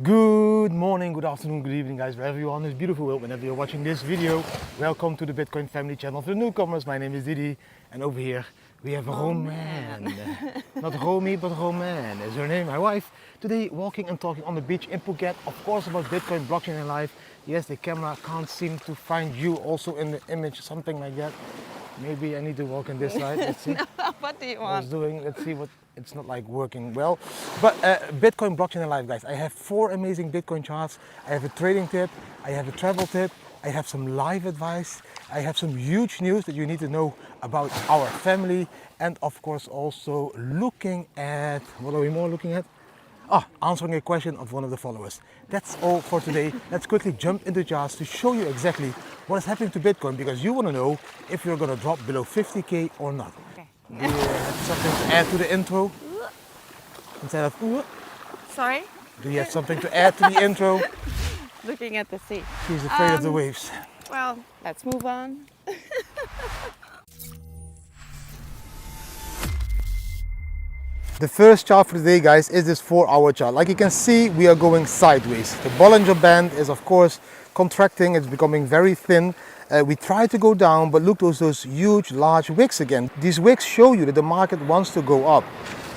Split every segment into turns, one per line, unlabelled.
Good morning, good afternoon, good evening guys, wherever you are in this beautiful world, whenever you're watching this video. Welcome to the Bitcoin family channel. For the newcomers, my name is Didi, and over here we have Romain. Not Romy, but Romain is her name, my wife. Today walking and talking on the beach in Phuket, of course about Bitcoin, blockchain and life. Yes, the camera can't seem to find you also in the image, something like that. Maybe I need to walk on this side, let's see.
What do you
I was
want?
doing, let's see what, it's not like working well. But Bitcoin, blockchain and life, guys. I have 4 amazing Bitcoin charts. I have a trading tip, I have a travel tip, I have some live advice, I have some huge news that you need to know about our family, and of course also looking at, what are we more looking at? Answering a question of one of the followers. That's all for today. Let's quickly jump into charts to show you exactly what is happening to Bitcoin, because you want to know if you're going to drop below 50k or not.
Okay.
Do you have something to add to the intro? Instead of ooh,
Sorry?
do you have something to add to the intro?
Looking at the sea.
She's afraid of the waves.
Well, let's move on.
The first chart for today, guys, is this 4-hour chart. Like you can see, we are going sideways. The Bollinger Band is of course contracting, it's becoming very thin. We try to go down, but look, those huge large wicks again. These wicks show you that the market wants to go up.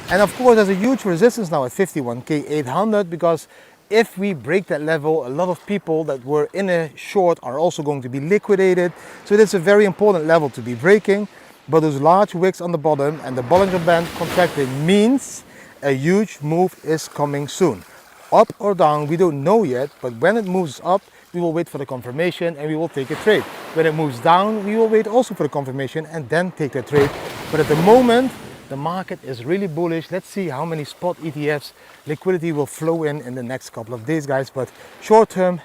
And of course there's a huge resistance now at 51k800, because if we break that level, a lot of people that were in a short are also going to be liquidated. So that's a very important level to be breaking. But those large wicks on the bottom and the Bollinger Band contracting means a huge move is coming soon. Up or down, we don't know yet, but when it moves up, we will wait for the confirmation and we will take a trade. When it moves down, we will wait also for the confirmation and then take the trade. But at the moment, the market is really bullish. Let's see how many spot ETFs liquidity will flow in the next couple of days, guys. But short term,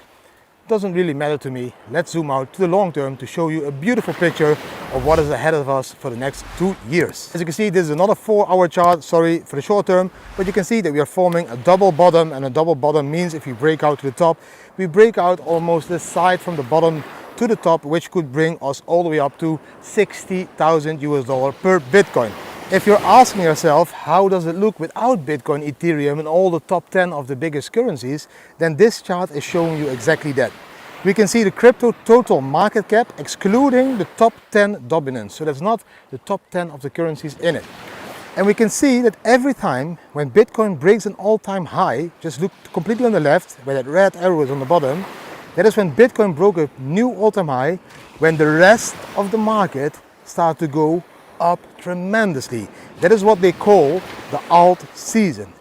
doesn't really matter to me. Let's zoom out to the long term to show you a beautiful picture of what is ahead of us for the next 2 years. As you can see, this is another 4-hour chart, sorry for the short term, but you can see that we are forming a double bottom, and a double bottom means if we break out to the top, we break out almost this side from the bottom to the top, which could bring us all the way up to 60,000 US dollar per Bitcoin. If you're asking yourself, how does it look without Bitcoin, Ethereum and all the top 10 of the biggest currencies, then this chart is showing you exactly that. We can see the crypto total market cap excluding the top 10 dominance. So that's not the top 10 of the currencies in it. And we can see that every time when Bitcoin breaks an all-time high, just look completely on the left where that red arrow is on the bottom, that is when Bitcoin broke a new all-time high, when the rest of the market started to go up tremendously. That is what they call the alt season.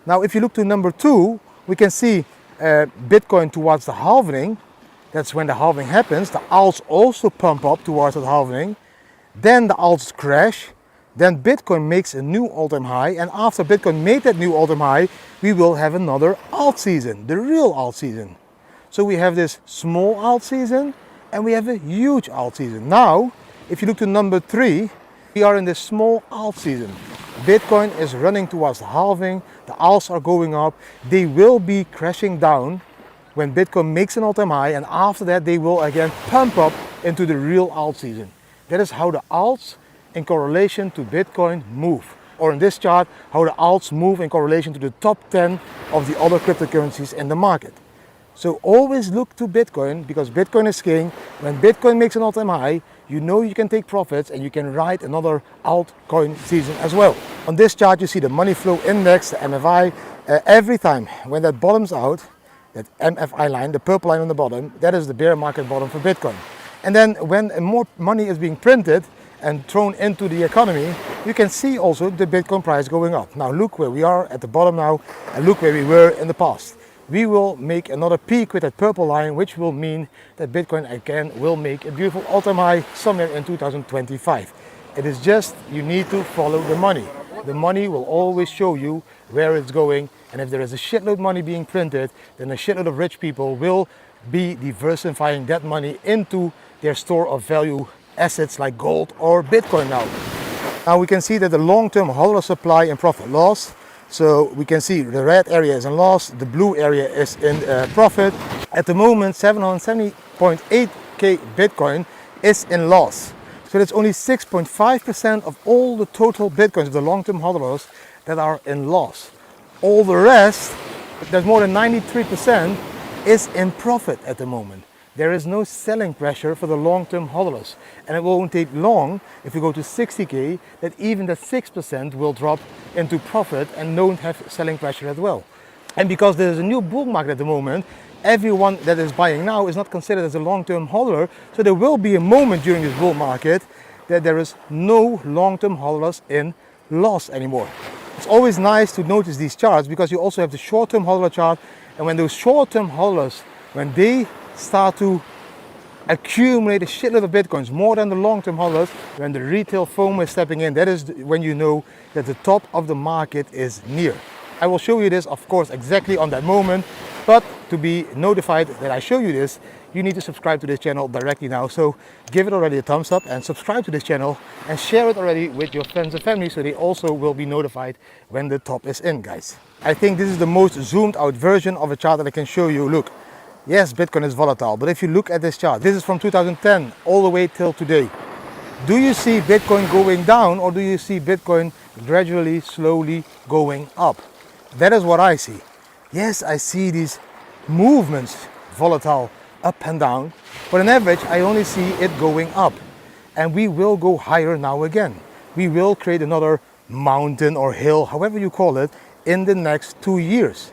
Now if you look to number 2, we can see Bitcoin towards the halving. That's when the halving happens. The alts also pump up towards the halving. Then the alts crash. Then Bitcoin makes a new all-time high, and after Bitcoin made that new all-time high, we will have another alt season, the real alt season. So we have this small alt season and we have a huge alt season. Now if you look to number 3, we are in this small alt season. Bitcoin is running towards the halving, the alts are going up, they will be crashing down when Bitcoin makes an all-time high, and after that they will again pump up into the real alt season. That is how the alts in correlation to Bitcoin move. Or in this chart, how the alts move in correlation to the top 10 of the other cryptocurrencies in the market. So always look to Bitcoin, because Bitcoin is king. When Bitcoin makes an all-time high, you know you can take profits and you can ride another altcoin season as well. On this chart you see the money flow index, the MFI. Every time when that bottoms out, that MFI line, the purple line on the bottom, that is the bear market bottom for Bitcoin. And then when more money is being printed and thrown into the economy, you can see also the Bitcoin price going up. Now look where we are at the bottom now, and look where we were in the past. We will make another peak with that purple line, which will mean that Bitcoin again will make a beautiful all-time high somewhere in 2025. It is just, you need to follow the money. The money will always show you where it's going, and if there is a shitload of money being printed, then a shitload of rich people will be diversifying that money into their store of value assets like gold or Bitcoin now. Now we can see that the long-term dollar supply and profit loss. So we can see the red area is in loss, the blue area is in profit. At the moment 770.8k Bitcoin is in loss. So that's only 6.5% of all the total Bitcoins of the long-term hodlers that are in loss. All the rest There's more than 93% is in profit at the moment. There is no selling pressure for the long-term hodlers. And it won't take long, if we go to 60K, that even the 6% will drop into profit and don't have selling pressure as well. And because there's a new bull market at the moment, everyone that is buying now is not considered as a long-term hodler. So there will be a moment during this bull market that there is no long-term hodlers in loss anymore. It's always nice to notice these charts because you also have the short-term hodler chart. And when those short-term hodlers, when they start to accumulate a shitload of Bitcoins, more than the long-term hodlers, when the retail FOMO is stepping in, that is when you know that the top of the market is near. I will show you this, of course, exactly on that moment, but to be notified that I show you this, you need to subscribe to this channel directly now. So give it already a thumbs up and subscribe to this channel and share it already with your friends and family so they also will be notified when the top is in, guys. I think this is the most zoomed out version of a chart that I can show you. Look, yes, Bitcoin is volatile, but if you look at this chart, this is from 2010 all the way till today. Do you see Bitcoin going down or do you see Bitcoin gradually, slowly going up? That is what I see. Yes, I see these movements, volatile, up and down, but on average, I only see it going up. And we will go higher now again. We will create another mountain or hill, however you call it, in the next 2 years.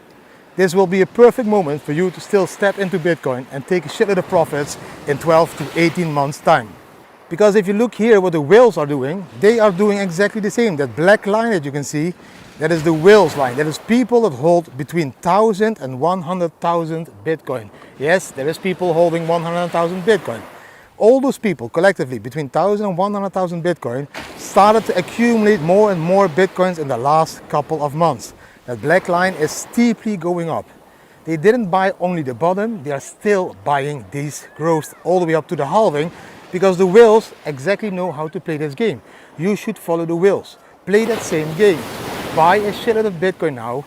This will be a perfect moment for you to still step into Bitcoin and take a shitload of profits in 12 to 18 months time. Because if you look here what the whales are doing, they are doing exactly the same. That black line that you can see, that is the whales line. That is people that hold between 1,000 and 100,000 Bitcoin. Yes, there is people holding 100,000 Bitcoin. All those people collectively between 1,000 and 100,000 Bitcoin started to accumulate more and more Bitcoins in the last couple of months. That black line is steeply going up. They didn't buy only the bottom, they are still buying these growths all the way up to the halving because the whales exactly know how to play this game. You should follow the whales. Play that same game. Buy a shitload of Bitcoin now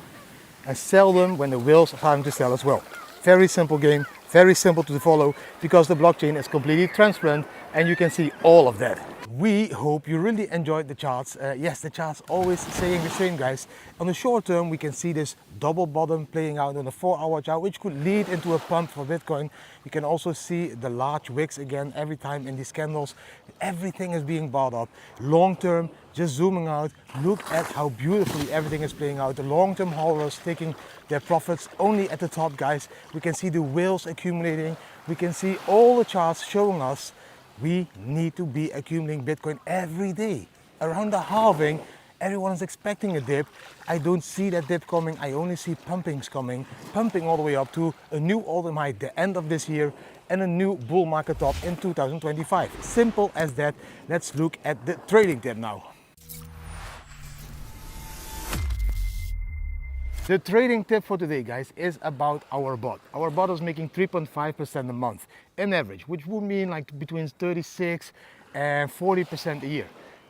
and sell them when the whales are starting to sell as well. Very simple game, very simple to follow because the blockchain is completely transparent and you can see all of that. We hope you really enjoyed the charts. Yes, the charts always saying the same, guys. On the short term, we can see this double bottom playing out on the 4-hour chart, which could lead into a pump for Bitcoin. You can also see the large wicks again every time in these candles. Everything is being bought up. Long term, just zooming out, look at how beautifully everything is playing out. The long-term holders taking their profits only at the top, guys. We can see the whales accumulating. We can see all the charts showing us we need to be accumulating Bitcoin every day. Around the halving, everyone is expecting a dip. I don't see that dip coming. I only see pumpings coming, pumping all the way up to a new all-time high at the end of this year and a new bull market top in 2025. Simple as that. Let's look at the trading tip now. The trading tip for today, guys, is about our bot. Our bot is making 3.5% a month in average, which would mean like between 36 and 40% a year.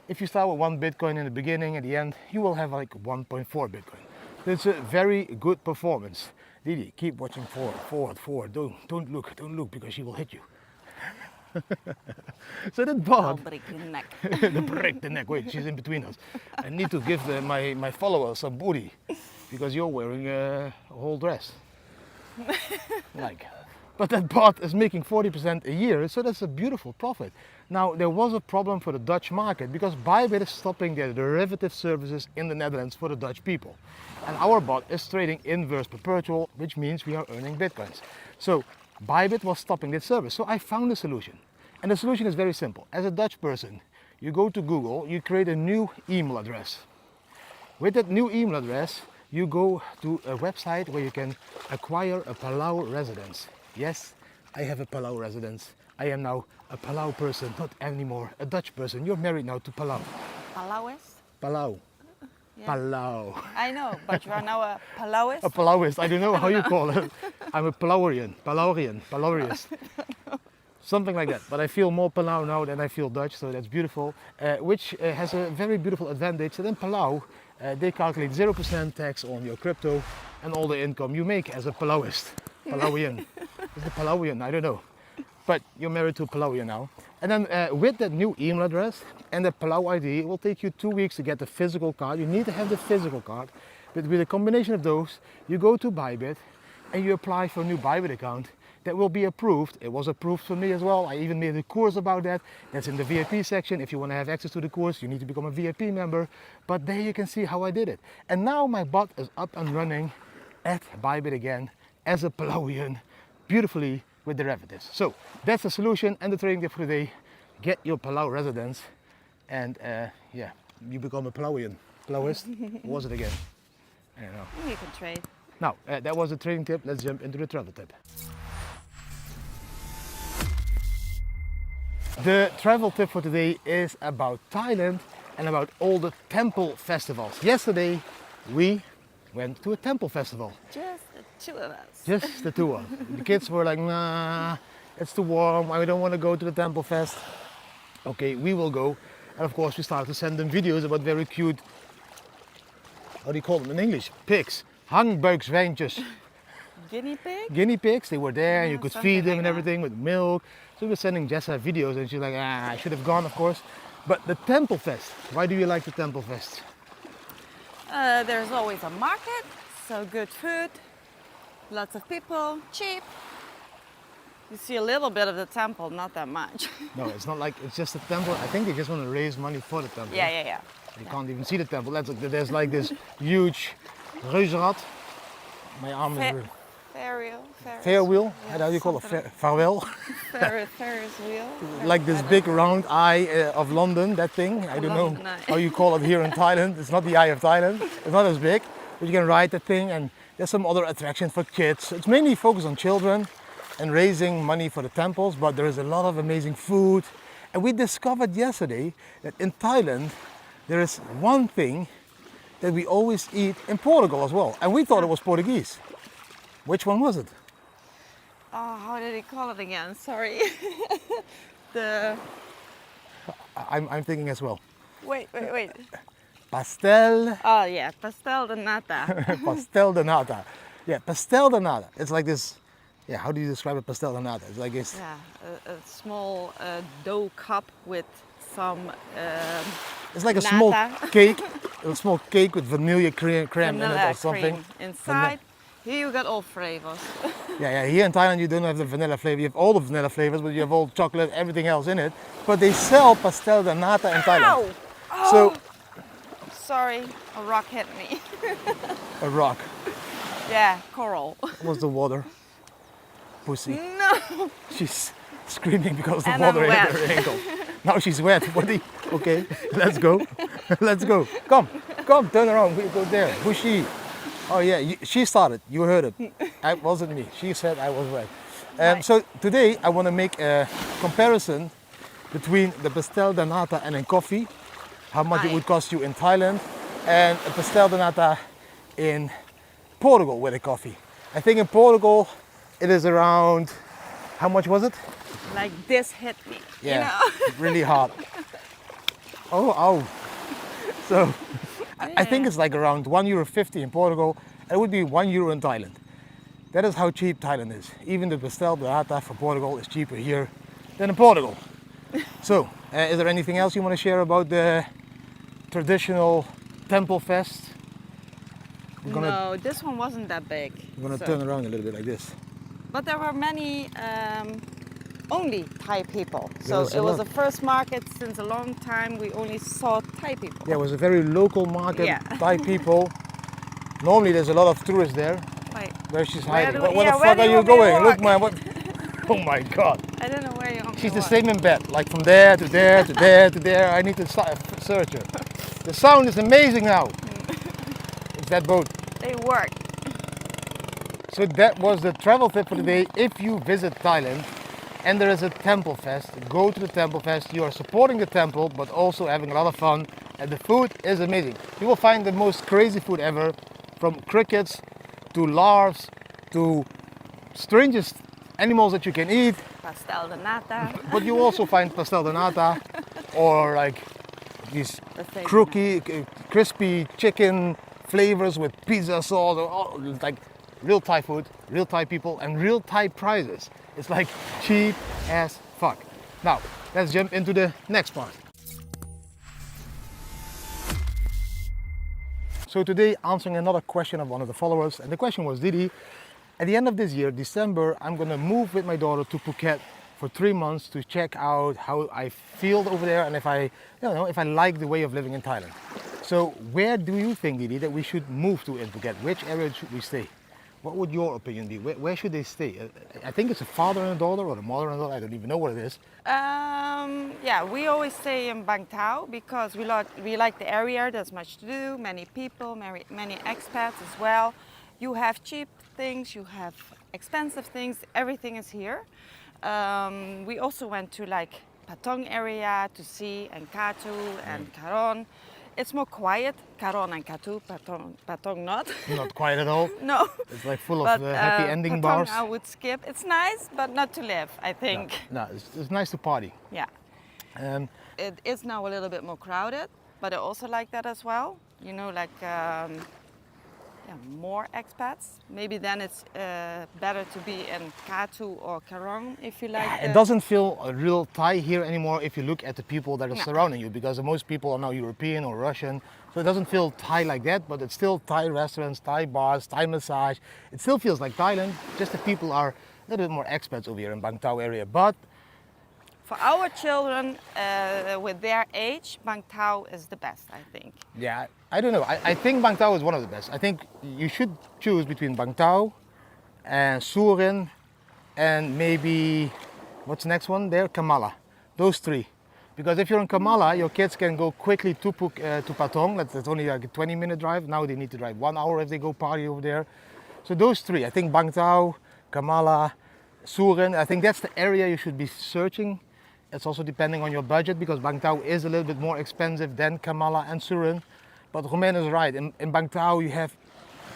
If you start with 1 Bitcoin in the beginning, at the end, you will have like 1.4 Bitcoin. It's a very good performance. Didi, keep watching forward. Don't look because she will hit you. So that bot,
I'll break your neck.
break the neck. Wait, she's in between us. I need to give my followers some booty because you're wearing a whole dress. But that bot is making 40% a year, so that's a beautiful profit. Now, there was a problem for the Dutch market because Bybit is stopping their derivative services in the Netherlands for the Dutch people. And our bot is trading inverse perpetual, which means we are earning Bitcoins. So Bybit was stopping that service. So I found a solution. And the solution is very simple. As a Dutch person, you go to Google, you create a new email address. With that new email address, you go to a website where you can acquire a Palau residence. Yes, I have a Palau residence. I am now a Palau person, not anymore a Dutch person. You're married now to Palau.
Palauist?
Palau.
Yeah.
Palau.
I know, but you are now a Palauist?
A Palauist. I don't know how you call it. I'm a Palaurian. Something like that. But I feel more Palau now than I feel Dutch, so that's beautiful. Which has a very beautiful advantage. And in Palau, they calculate 0% tax on your crypto and all the income you make as a Palauist. Palauian. Is it Palauian? I don't know. But you're married to a Palauian now. And then with that new email address and the Palau ID, it will take you 2 weeks to get the physical card. You need to have the physical card. But with a combination of those, you go to Bybit and you apply for a new Bybit account that will be approved. It was approved for me as well. I even made a course about that. That's in the VIP section. If you want to have access to the course, you need to become a VIP member. But there you can see how I did it. And now my bot is up and running at Bybit again as a Palawian, beautifully with derivatives. So that's the solution and the trading tip for today. Get your Palau residence and yeah, you become a Palawian. Palauist? What was it again? I don't know.
You can trade.
Now, that was the trading tip. Let's jump into the travel tip. The travel tip for today is about Thailand and about all the temple festivals. Yesterday, we went to a temple festival.
Just the two of us.
Just the two of us. The kids were like, nah, it's too warm. I don't want to go to the temple fest. Okay, we will go. And of course, we started to send them videos about very cute, how do you call them in English? Pigs. Hangbuikswijntjes.
Guinea pig?
Guinea pigs, they were there, you could
something
feed them
like
and
that.
everything with milk. So we were sending Jessa videos and she's like, I should have gone, of course. But the Temple Fest, why do you like the Temple Fest?
There's always a market, so good food, lots of people, cheap. You see a little bit of the temple, not that much.
No, it's not like, it's just a temple. I think they just want to raise money for the temple.
Yeah.
You can't even see the temple. There's like this huge reuzenrad. My arm is... Fair wheel?
Yeah,
How do you call it?
something
Farewell?
Ferris wheel.
Like this big round eye of London, that thing. I don't know
London Eye.
how you call it here in Thailand. It's not the eye of Thailand. It's not as big, but you can ride the thing and there's some other attractions for kids. It's mainly focused on children and raising money for the temples, but there is a lot of amazing food. And we discovered yesterday that in Thailand, there is one thing that we always eat in Portugal as well. And we thought it was Portuguese. Which one was it?
Oh, how did he call it again? Sorry.
I'm thinking as well.
Wait.
Pastel.
Oh yeah, pastel de nata.
Pastel de nata. Yeah, pastel de nata. It's like this. Yeah, how do you describe a pastel de nata? It's like this.
Yeah, a small dough cup with some
It's like a
nata.
small cake with vanilla creme in it
vanilla
or something.
cream inside. Here you got all flavors.
Yeah. Here in Thailand you don't have the vanilla flavor. You have all the vanilla flavors, but you have all chocolate, everything else in it. But they sell pastel de nata in Thailand.
Ow! Oh,
So
sorry, a rock hit me.
a rock.
Yeah, coral.
Was the water? Pussy.
No.
She's screaming because the
And
water
I'm
hit
wet.
her ankle. Now she's wet. Okay, let's go. Let's go. Come, turn around. We go there. Bushy. Oh yeah, she started. You heard it. It wasn't me. She said I was wet.
Right.
So today I want to make a comparison between the pastel de nata and a coffee. How much it
Right.
would cost you in Thailand and a pastel de nata in Portugal with a coffee. I think in Portugal it is around, how much was it?
Like this hit me.
Yeah,
You know?
really hard. Oh. So I think it's like around €1.50 in Portugal and it would be €1 in Thailand. That is how cheap Thailand is. Even the pastel de nata for Portugal is cheaper here than in Portugal. So, is there anything else you want to share about the traditional temple fest?
No, this one wasn't that big.
We're gonna
so-
turn around a little bit like this.
But there were many only Thai people.
There
So
was a
it was
lot.
the first market since a long time we only saw Thai people.
Yeah, it was a very local market,
Yeah.
Thai people. Normally there's a lot of tourists there.
Wait,
Where she's
Where
hiding.
do-
Where
yeah,
the
where
fuck
do
are
you
you
want me to
going? Look
walk?
man, what? Oh my god.
I don't know where you want me
She's
to
the
walk.
same in bed, like from there to there to there to there. I need to search her. The sound is amazing now. It's that boat.
They work.
So that was the travel tip for today. If you visit Thailand and there is a temple fest, go to the temple fest. You are supporting the temple, but also having a lot of fun. And the food is amazing. You will find the most crazy food ever, from crickets to larves to strangest animals that you can eat.
Pastel de nata.
But you also find pastel de nata or like these
The fake
crispy chicken flavors with pizza sauce, like real Thai food, real Thai people, and real Thai prices. It's like cheap as fuck. Now, let's jump into the next part. So today, answering another question of one of the followers, and the question was, Didi, at the end of this year, December, I'm gonna move with my daughter to Phuket for 3 months to check out how I feel over there and if I like the way of living in Thailand. So where do you think, Didi, that we should move to in Phuket? Which area should we stay? What would your opinion be? Where should they stay? I think it's a father and a daughter or a mother and a daughter. I don't even know what it is.
Yeah, we always stay in Bang Tao because we like the area. There's much to do, many people, many expats as well. You have cheap things, you have expensive things, everything is here. We also went to like Patong area to see and Katu and Karon. It's more quiet, Karon and Katu, Patong not.
Not quiet at all.
No.
It's like full of happy ending
Patong
bars.
I would skip. It's nice, but not to live, I think.
No, it's nice to party.
Yeah. It is now a little bit more crowded, but I also like that as well. You know, like more expats. Maybe then it's better to be in Katu or Karong if you like.
It doesn't feel a real Thai here anymore if you look at the people that are surrounding you, because most people are now European or Russian. So it doesn't feel Thai like that, but it's still Thai restaurants, Thai bars, Thai massage. It still feels like Thailand, just the people are a little bit more expats over here in Bang Tao area. But
for our children with their age, Bang Tao is the best, I think.
yeah, I don't know. I think Bang Tao is one of the best. I think you should choose between Bang Tao and Surin and maybe, what's the next one there? Kamala. Those three. Because if you're in Kamala, your kids can go quickly to Patong. That's only like a 20-minute drive. Now they need to drive 1 hour if they go party over there. So those three, I think Bang Tao, Kamala, Surin, I think that's the area you should be searching. It's also depending on your budget, because Bang Tao is a little bit more expensive than Kamala and Surin. But Romain is right. In Bang Tao, you have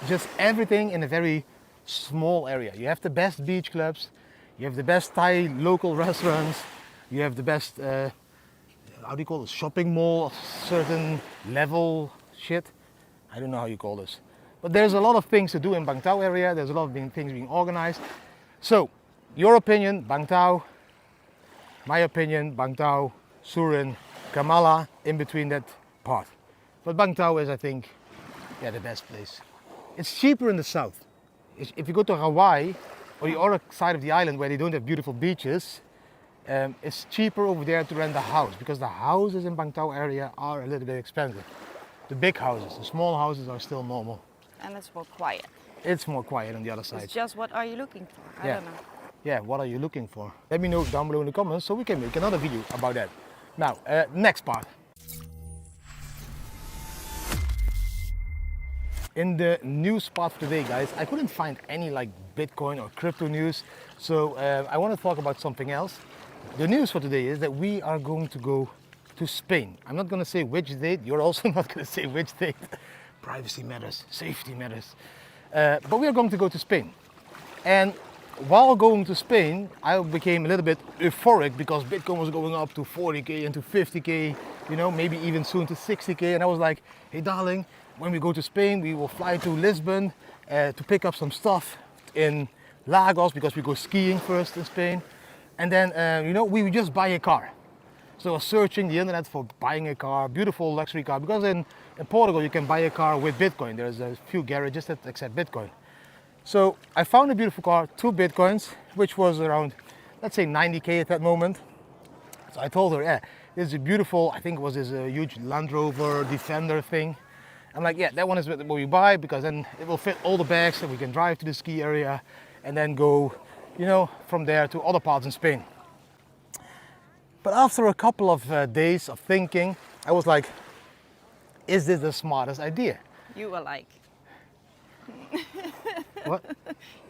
just everything in a very small area. You have the best beach clubs, you have the best Thai local restaurants, you have the best, how do you call it, shopping mall of certain level shit. I don't know how you call this. But there's a lot of things to do in Bang Tao area. There's a lot of things being organized. So, your opinion, Bang Tao. My opinion, Bang Tao, Surin, Kamala, in between that part. But Bang Tao is, I think, the best place. It's cheaper in the south. If you go to Hawaii or the other side of the island where they don't have beautiful beaches, it's cheaper over there to rent a house, because the houses in Bang Tao area are a little bit expensive. The big houses, the small houses are still normal.
And it's more quiet.
It's more quiet on the other side.
It's just, what are you looking for? I don't know.
Yeah, what are you looking for? Let me know down below in the comments so we can make another video about that. Now, next part. In the news part for today, guys, I couldn't find any like Bitcoin or crypto news, so I want to talk about something else. The news for today is that we are going to go to Spain. I'm not going to say which date. You're also not going to say which date. Privacy matters, safety matters. But we are going to go to Spain. And while going to Spain, I became a little bit euphoric because Bitcoin was going up to 40K and to 50K, you know, maybe even soon to 60K. And I was like, hey darling, when we go to Spain, we will fly to Lisbon to pick up some stuff in Lagos, because we go skiing first in Spain. And then, you know, we would just buy a car. So I was searching the internet for buying a car, beautiful luxury car, because in Portugal you can buy a car with Bitcoin. There's a few garages that accept Bitcoin. So I found a beautiful car, 2 Bitcoins, which was around, let's say 90K at that moment. So I told her, yeah, this is a beautiful, I think it was this huge Land Rover Defender thing. I'm like, yeah, that one is what we buy, because then it will fit all the bags and we can drive to the ski area and then go, you know, from there to other parts in Spain. But after a couple of days of thinking, I was like, is this the smartest idea?
You were like.
What?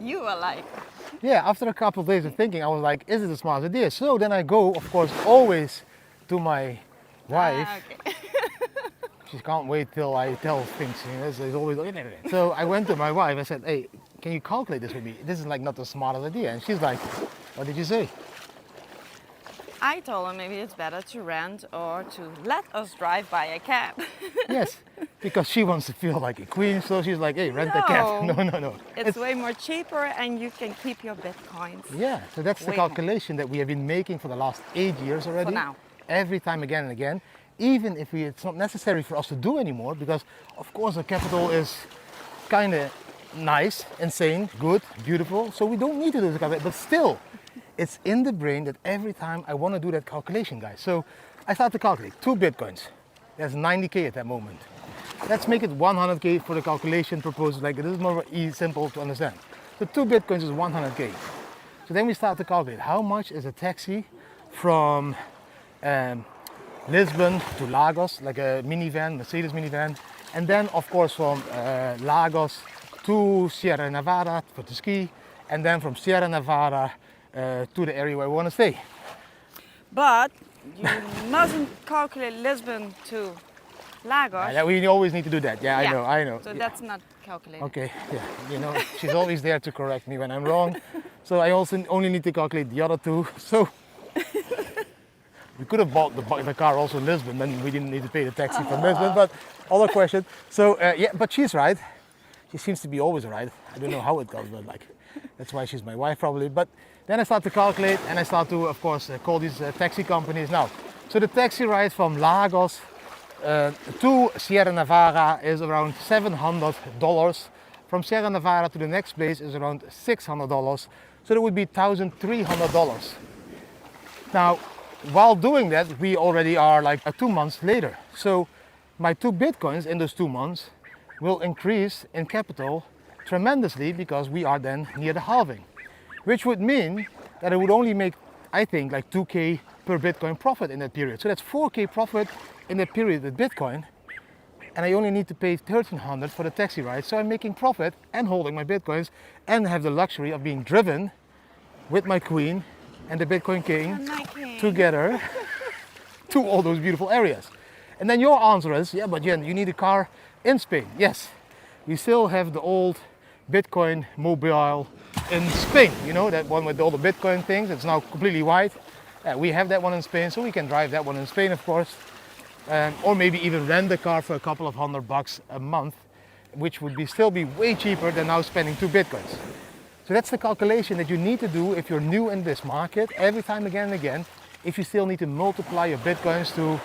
You were like.
Yeah, after a couple of days of thinking, I was like, is it the smartest idea? So then I go, of course, always to my wife.
Okay.
She can't wait till I tell things. You know, it's always. So I went to my wife. I said, "Hey, can you calculate this with me? This is like not the smartest idea." And she's like, "What did you say?"
I told her maybe it's better to rent or to let us drive by a cab.
Yes, because she wants to feel like a queen. So she's like, "Hey, rent a cab." No.
It's way more cheaper, and you can keep your bitcoins.
Yeah, so that's the calculation that we have been making for the last 8 years already.
For now.
Every time again and again. even if it's not necessary for us to do anymore, because of course the capital is kind of nice, insane, good, beautiful, so we don't need to do the calculation, but still, it's in the brain that every time I want to do that calculation, guys. So I start to calculate 2 Bitcoins. That's 90K at that moment. Let's make it 100K for the calculation purposes. Like, this is more simple to understand. So 2 Bitcoins is 100K. So then we start to calculate how much is a taxi from Lisbon to Lagos, like a minivan, Mercedes minivan, and then of course from Lagos to Sierra Nevada for the ski, and then from Sierra Nevada to the area where we want to stay.
But you mustn't calculate Lisbon to Lagos.
Yeah, we always need to do that. Yeah,
Yeah.
I know.
So
Yeah.
that's not calculated.
Okay, yeah, you know, she's always there to correct me when I'm wrong. So I also only need to calculate the other 2. So we could have bought the car also in Lisbon, then we didn't need to pay the taxi from Lisbon, but other question. So yeah, but she's right. She seems to be always right. I don't know how it goes, but like, that's why she's my wife probably. But then I start to calculate and I start to, of course, call these taxi companies now. So the taxi ride from Lagos to Sierra Nevada is around $700. From Sierra Nevada to the next place is around $600. So that would be $1,300. Now, while doing that, we already are like 2 months later. So my 2 Bitcoins in those 2 months will increase in capital tremendously because we are then near the halving, which would mean that I would only make, I think, like 2K per Bitcoin profit in that period. So that's 4K profit in that period with Bitcoin, and I only need to pay $1,300 for the taxi ride. So I'm making profit and holding my Bitcoins and have the luxury of being driven with my queen and the Bitcoin King together to all those beautiful areas. And then your answer is, yeah, but Jen, you need a car in Spain. Yes, we still have the old Bitcoin mobile in Spain, you know, that one with all the Bitcoin things. It's now completely white. We have that one in Spain, so we can drive that one in Spain, of course. Or maybe even rent a car for a couple of $100 a month, which would still be way cheaper than now spending 2 Bitcoins. So that's the calculation that you need to do if you're new in this market, every time again and again, if you still need to multiply your Bitcoins to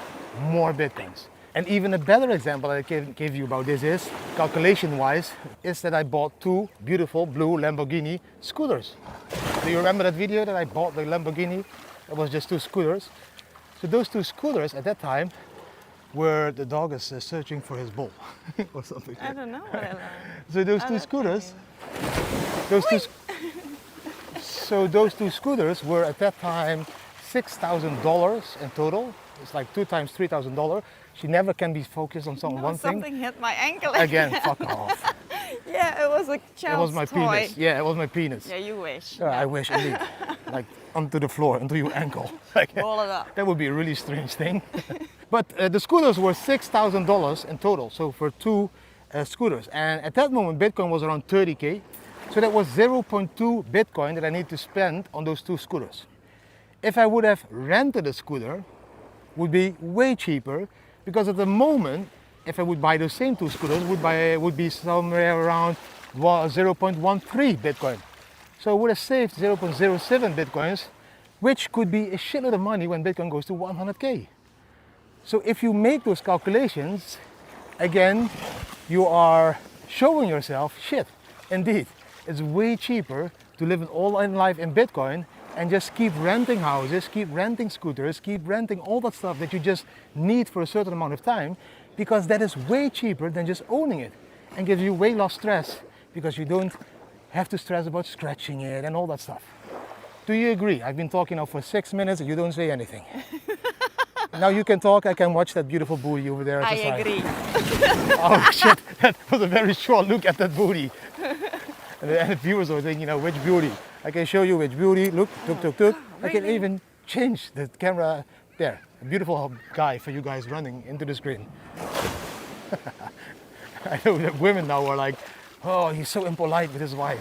more Bitcoins. And even a better example that I can give you about this is, calculation-wise, is that I bought 2 beautiful blue Lamborghini scooters. Do you remember that video that I bought the Lamborghini? It was just 2 scooters. So those 2 scooters at that time where the dog is searching for his ball or something.
I don't know.
So those 2 scooters, those two scooters were at that time $6,000 in total. It's like 2 times $3,000. She never can be focused on one thing.
Something hit my ankle.
Again, fuck off.
Yeah, it was a child's
It was my
toy.
penis. Yeah, it was my penis.
Yeah, you wish.
I wish indeed. Like onto the floor, onto your ankle. Like,
Roll it up.
that would be a really strange thing. But the scooters were $6,000 in total, so for 2 scooters. And at that moment, Bitcoin was around 30K. So that was 0.2 Bitcoin that I need to spend on those 2 scooters. If I would have rented a scooter, would be way cheaper, because at the moment, if I would buy those same 2 scooters, would be somewhere around 0.13 Bitcoin. So I would have saved 0.07 Bitcoins, which could be a shitload of money when Bitcoin goes to 100K. So if you make those calculations, again, you are showing yourself, shit, indeed, it's way cheaper to live an all-in life in Bitcoin and just keep renting houses, keep renting scooters, keep renting all that stuff that you just need for a certain amount of time, because that is way cheaper than just owning it and gives you way less stress, because you don't have to stress about scratching it and all that stuff. Do you agree? I've been talking now for 6 minutes and you don't say anything. Now you can talk, I can watch that beautiful booty over there at the side.
I agree.
Oh shit, that was a very short look at that booty. And the viewers are thinking, which beauty? I can show you which beauty. Look, tuk, tuk, tuk. I can even change the camera there. A beautiful guy for you guys running into the screen. I know that women now are like, oh, he's so impolite with his wife.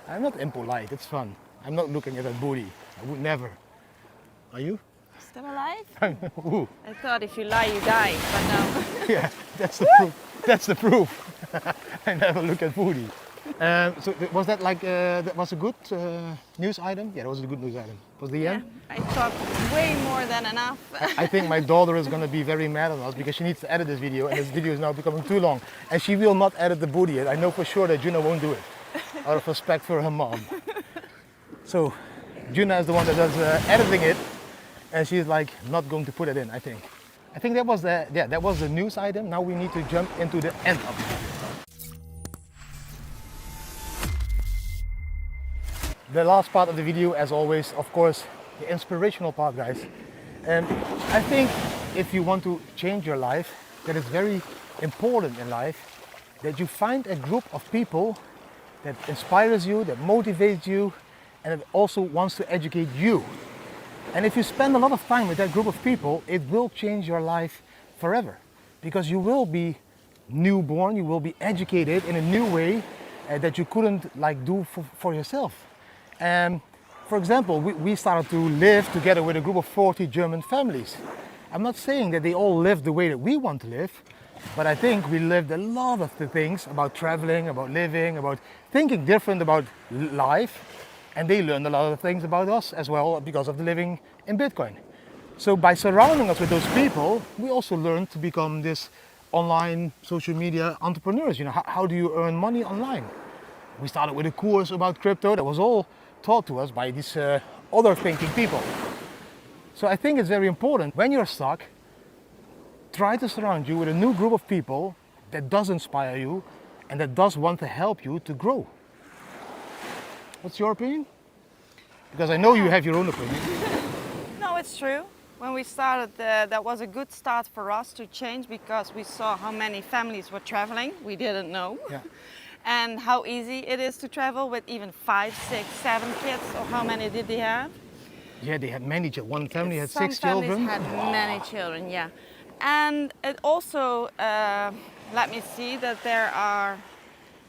I'm not impolite, it's fun. I'm not looking at that booty. I would never. Are you?
Still alive?
Ooh.
I thought if you lie, you die, but no.
Yeah, that's the proof. That's the proof. I never look at booty. Was that like, that was a good news item? Yeah, that was a good news item. Was the
Yeah,
end?
I talked way more than enough.
I think my daughter is going to be very mad on us because she needs to edit this video, and this video is now becoming too long. And she will not edit the booty yet. I know for sure that Juna won't do it, out of respect for her mom. So Juna is the one that does editing it, and she's like not going to put it in, I think. I think that was the news item. Now we need to jump into the end of it. The last part of the video, as always, of course, the inspirational part, guys. And I think if you want to change your life, that it's very important in life that you find a group of people that inspires you, that motivates you, and that also wants to educate you. And if you spend a lot of time with that group of people, it will change your life forever, because you will be newborn, you will be educated in a new way that you couldn't like do for yourself. For example, we started to live together with a group of 40 German families. I'm not saying that they all live the way that we want to live, but I think we lived a lot of the things about traveling, about living, about thinking different about life, and they learned a lot of things about us as well because of the living in Bitcoin. So by surrounding us with those people, we also learned to become this online social media entrepreneurs. You know, how do you earn money online? We started with a course about crypto that was all taught to us by these other thinking people. So I think it's very important when you're stuck, try to surround you with a new group of people that does inspire you and that does want to help you to grow. What's your opinion? Because I know you have your own opinion.
No, it's true. When we started, that was a good start for us to change because we saw how many families were traveling. We didn't know.
Yeah.
And how easy it is to travel with even 5, 6, 7 kids, or how many did they have?
Yeah, they had many children. One family had
Some
6 children.
families had many children, yeah. And it also let me see that there are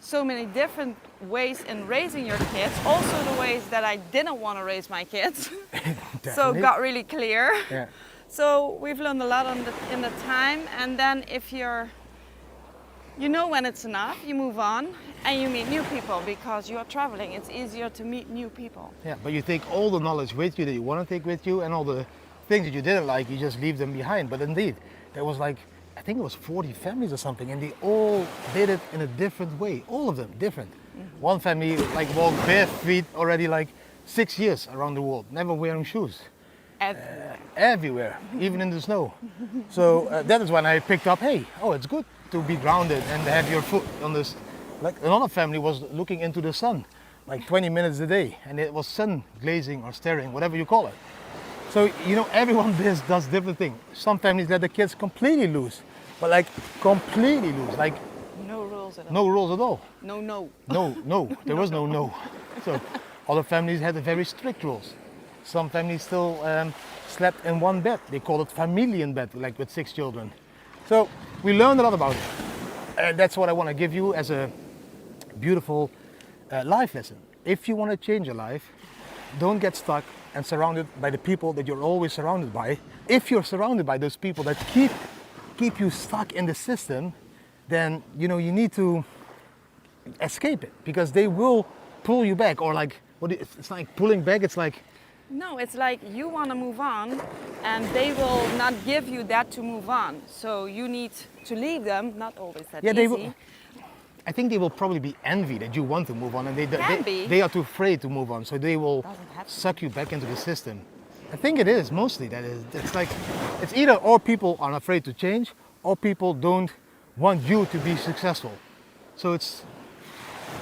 so many different ways in raising your kids, also the ways that I didn't want to raise my kids. So it got really clear.
Yeah.
So we've learned a lot in the time, and then if you know when it's enough, you move on and you meet new people because you are traveling. It's easier to meet new people.
Yeah, but you take all the knowledge with you that you want to take with you, and all the things that you didn't like, you just leave them behind. But indeed, there was like, I think it was 40 families or something, and they all did it in a different way. All of them different. Mm-hmm. One family like walked bare feet already like 6 years around the world, never wearing shoes. Everywhere, even in the snow. So that is when I picked up, hey, it's good to be grounded and have your foot on this. Like another family was looking into the sun, like 20 minutes a day, and it was sun glazing or staring, whatever you call it. So, you know, everyone does different things. Some families let the kids completely loose, but like completely loose, like
no rules at all.
no rules at all.
No.
There was no. So other families had very strict rules. Some families still slept in one bed. They call it familien bed, like with 6 children. So we learned a lot about it. And that's what I want to give you as a beautiful life lesson. If you want to change your life, don't get stuck and surrounded by the people that you're always surrounded by. If you're surrounded by those people that keep you stuck in the system, then you need to escape it, because they will pull you back. Or like, it's like pulling back. It's like,
no, it's like you want to move on and they will not give you that to move on. So you need to leave them, not always that easy.
They will, I think they will probably be envy that you want to move on, and they are too afraid to move on, so they will suck you back into the system. I think it is mostly that. It's like, it's either or people are afraid to change, or people don't want you to be successful. So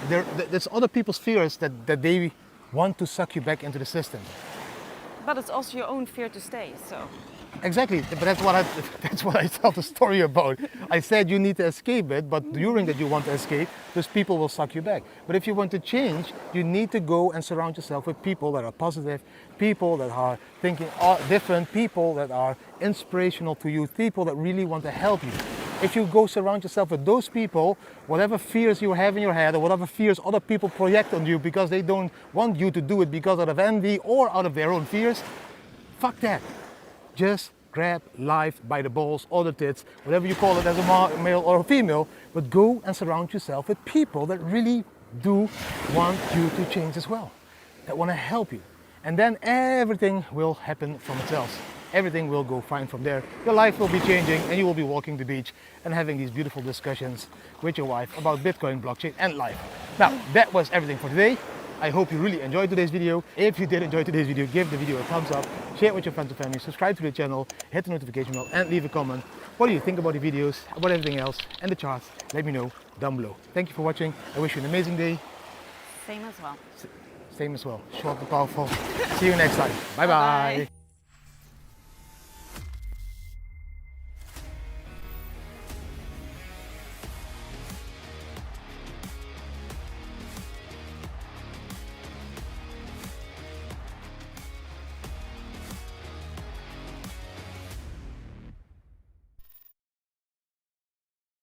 there's other people's fears that they want to suck you back into the system.
But it's also your own fear to stay, so.
Exactly, but that's what I tell the story about. I said you need to escape it, but during that you want to escape, those people will suck you back. But if you want to change, you need to go and surround yourself with people that are positive, people that are thinking different, people that are inspirational to you, people that really want to help you. If you go surround yourself with those people, whatever fears you have in your head or whatever fears other people project on you because they don't want you to do it because out of envy or out of their own fears, fuck that. Just grab life by the balls or the tits, whatever you call it as a male or a female, but go and surround yourself with people that really do want you to change as well, that want to help you. And then everything will happen from itself. Everything will go fine from there. Your life will be changing and you will be walking the beach and having these beautiful discussions with your wife about Bitcoin, blockchain and life. Now, that was everything for today. I hope you really enjoyed today's video. If you did enjoy today's video, give the video a thumbs up, share it with your friends and family, subscribe to the channel, hit the notification bell and leave a comment. What do you think about the videos, about everything else and the charts? Let me know down below. Thank you for watching. I wish you an amazing day.
Same as well.
Same as well. Short and powerful. See you next time. Bye bye.
Bye-bye.